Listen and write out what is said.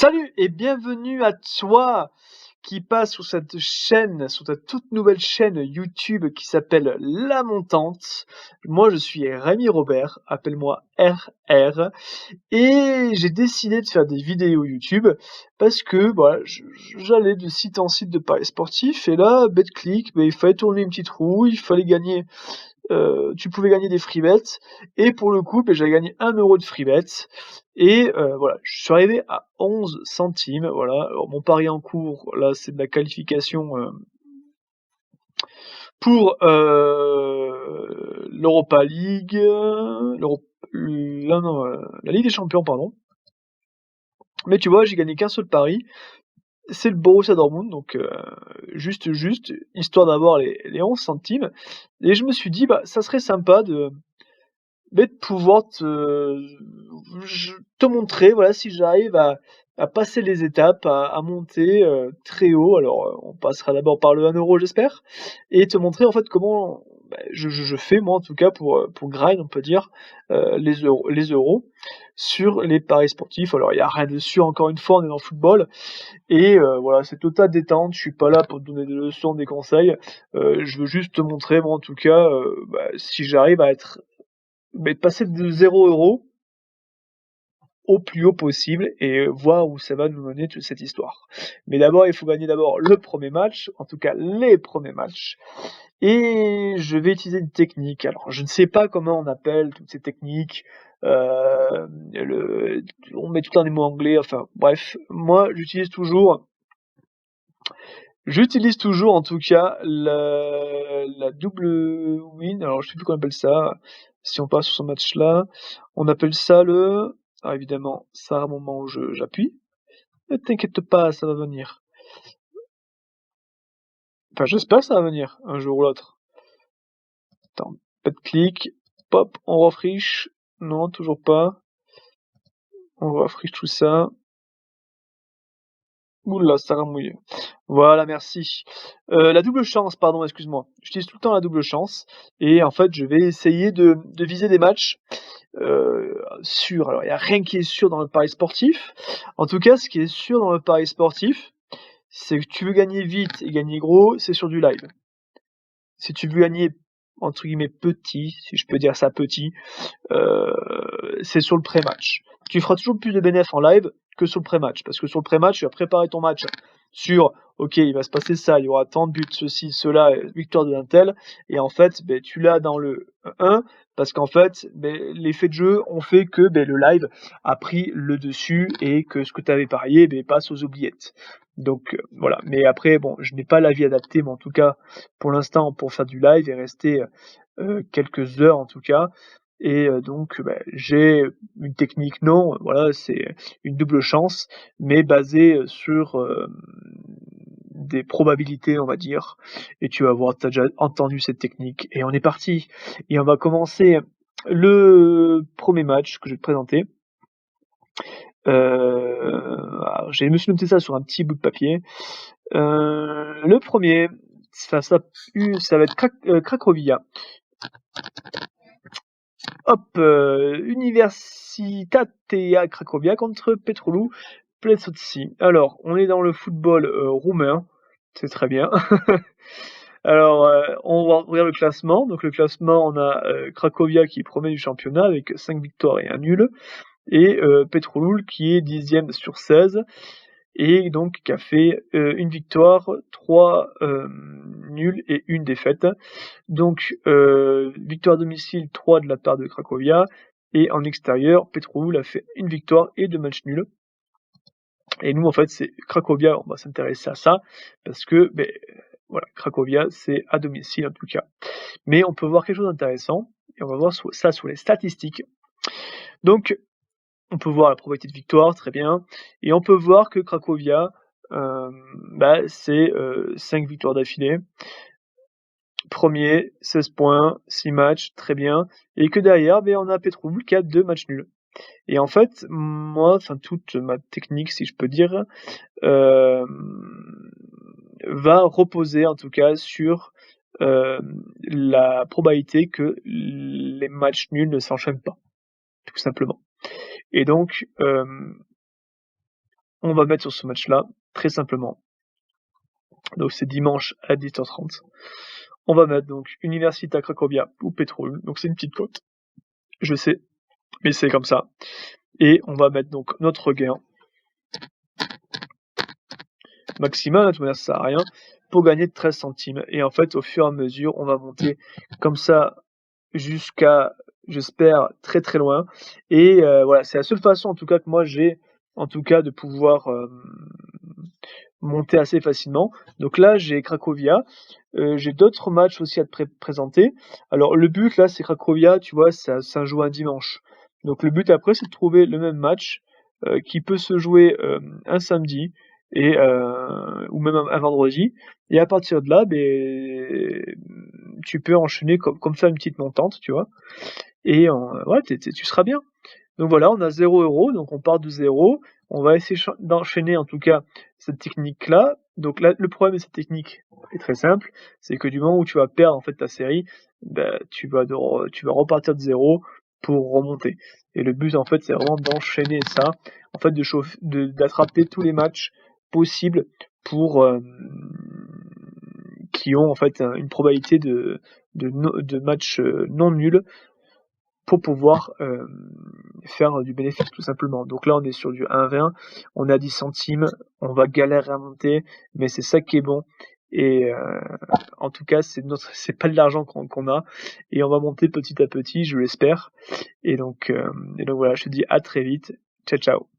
Salut et bienvenue à toi qui passe sur cette chaîne, sur ta toute nouvelle chaîne YouTube qui s'appelle La Montante. Moi je suis Rémi Robert, appelle-moi RR, et j'ai décidé de faire des vidéos YouTube parce que voilà, j'allais de site en site de paris sportifs et là, BetClick, il fallait tourner une petite roue, il fallait gagner, tu pouvais gagner des free bets et pour le coup, j'avais gagné 1 € de free bets et voilà, je suis arrivé à 11 centimes, voilà. Alors mon pari en cours, là, c'est de la qualification, pour, l'Europa League, la Ligue des champions, pardon. Mais tu vois, j'ai gagné qu'un seul pari, c'est le Borussia Dortmund, donc juste, histoire d'avoir les 11 centimes et je me suis dit: ça serait sympa de pouvoir te montrer, voilà, si j'arrive à passer les étapes, à monter, très haut. Alors, on passera d'abord par le 1 € j'espère et te montrer en fait comment, je fais moi en tout cas pour grind on peut dire, les euros sur les paris sportifs. Alors il y a rien de sûr, encore une fois, on est dans le football et voilà, c'est total détente. Je suis pas là pour te donner des leçons, des conseils, je veux juste te montrer moi en tout cas, si j'arrive à être de passer de 0 € au plus haut possible et voir où ça va nous mener toute cette histoire. Mais d'abord, il faut gagner d'abord le premier match, en tout cas les premiers matchs, et je vais utiliser une technique. Alors, je ne sais pas comment on appelle toutes ces techniques, le on met tout le temps des mots anglais, enfin bref, moi j'utilise toujours en tout cas la double win, alors je sais plus comment on appelle ça, si on passe sur ce match-là, on appelle ça évidemment, ça à un moment où j'appuie. Ne t'inquiète pas, ça va venir. Enfin, j'espère que ça va venir, un jour ou l'autre. Attends, pas de clic, pop, on refriche. Non, toujours pas. On refriche tout ça. Ouh là, ça ramouille. Voilà, merci. La double chance, pardon, excuse-moi. J'utilise tout le temps la double chance et en fait, je vais essayer de viser des matchs, sûrs. Alors, il y a rien qui est sûr dans le pari sportif. En tout cas, ce qui est sûr dans le pari sportif, c'est que tu veux gagner vite et gagner gros, c'est sur du live. Si tu veux gagner, entre guillemets, «petit», si je peux dire ça, petit, heu, c'est sur le pré-match. Tu feras toujours plus de bénéf en live que sur le pré-match, parce que sur le pré-match, tu vas préparer ton match sur: «OK, il va se passer ça, il y aura tant de buts, ceci, cela, victoire de l'untel» et en fait, tu l'as dans le 1 parce qu'en fait, l'effet de jeu ont fait que, le live a pris le dessus et que ce que tu avais parié, passe aux oubliettes. Donc voilà, mais après bon, je n'ai pas l'avis adapté, mais en tout cas, pour l'instant, pour faire du live et rester, quelques heures en tout cas et donc j'ai une technique non, voilà, c'est une double chance, mais basée, sur, des probabilités, on va dire et tu vas voir, tu as déjà entendu cette technique et on est parti et on va commencer le premier match que je vais te présenter. Alors je me suis noté ça sur un petit bout de papier. Le premier, ça va être Cracovia. Hop, Universitatea Cracovia contre Petrolu Plzeňcy. Alors, on est dans le football, roumain, c'est très bien. Alors, on va regarder le classement. Donc le classement, on a, Cracovia qui est 1er du championnat avec 5 victoires et 1 nul et Petrolul qui est 10e sur 16 et donc qui a fait, 1 victoire, 3 nuls et 1 défaite. Donc victoire à domicile 3 de la part de Cracovia et en extérieur, Petrolul a fait 1 victoire et 2 matchs nuls. Et nous en fait, c'est Cracovia, on va s'intéresser à ça parce que, voilà, Cracovia, c'est à domicile en tout cas. Mais on peut voir quelque chose d'intéressant et on va voir ça sur les statistiques. Donc on peut voir la probabilité de victoire, très bien et on peut voir que Cracovia, c'est, 5 victoires d'affilée. 1er, 16 points, 6 matchs, très bien et que derrière, on a Petrolul qui a 2 matchs nuls et en fait, moi, enfin toute ma technique, si je peux dire, va reposer en tout cas sur, la probabilité que les matchs nuls ne s'enchaînent pas, tout simplement et donc on va mettre sur ce match-là, très simplement. Donc c'est dimanche à 10h30. On va mettre donc Universita Cracovia ou Pétrole, donc c'est une petite cote, je sais, mais c'est comme ça. Et on va mettre donc notre gain maximal, de toute manière ça sert à rien, pour gagner de 13 centimes. Et en fait, au fur et à mesure, on va monter comme ça jusqu'à, j'espère, très très loin. Et voilà, c'est la seule façon en tout cas que moi j'ai, en tout cas, de pouvoir monter assez facilement. Donc là, j'ai Cracovia. J'ai d'autres matchs aussi à te présenter. Alors le but là, c'est Cracovia, tu vois, ça joue un dimanche. Donc le but après, c'est de trouver le même match qui peut se jouer un samedi et ou même un vendredi. Et à partir de là, tu peux enchaîner comme ça une petite montante, tu vois. Et ouais, tu seras bien. Donc voilà, on a 0 €, donc on part de 0. On va essayer d'enchaîner en tout cas cette technique-là. Donc là, le problème de cette technique est très simple, c'est que du moment où tu vas perdre en fait ta série, tu vas repartir de 0 pour remonter. Et le but en fait, c'est vraiment d'enchaîner ça, en fait d'attraper tous les matchs possibles pour qui ont en fait une probabilité de match non nul pour pouvoir faire du bénéfice tout simplement. Donc là on est sur du 1,20, on a 10 centimes, on va galérer à monter, mais c'est ça qui est bon. Et en tout cas c'est pas de l'argent qu'on a, et on va monter petit à petit, je l'espère. Et donc voilà, je te dis à très vite. Ciao ciao.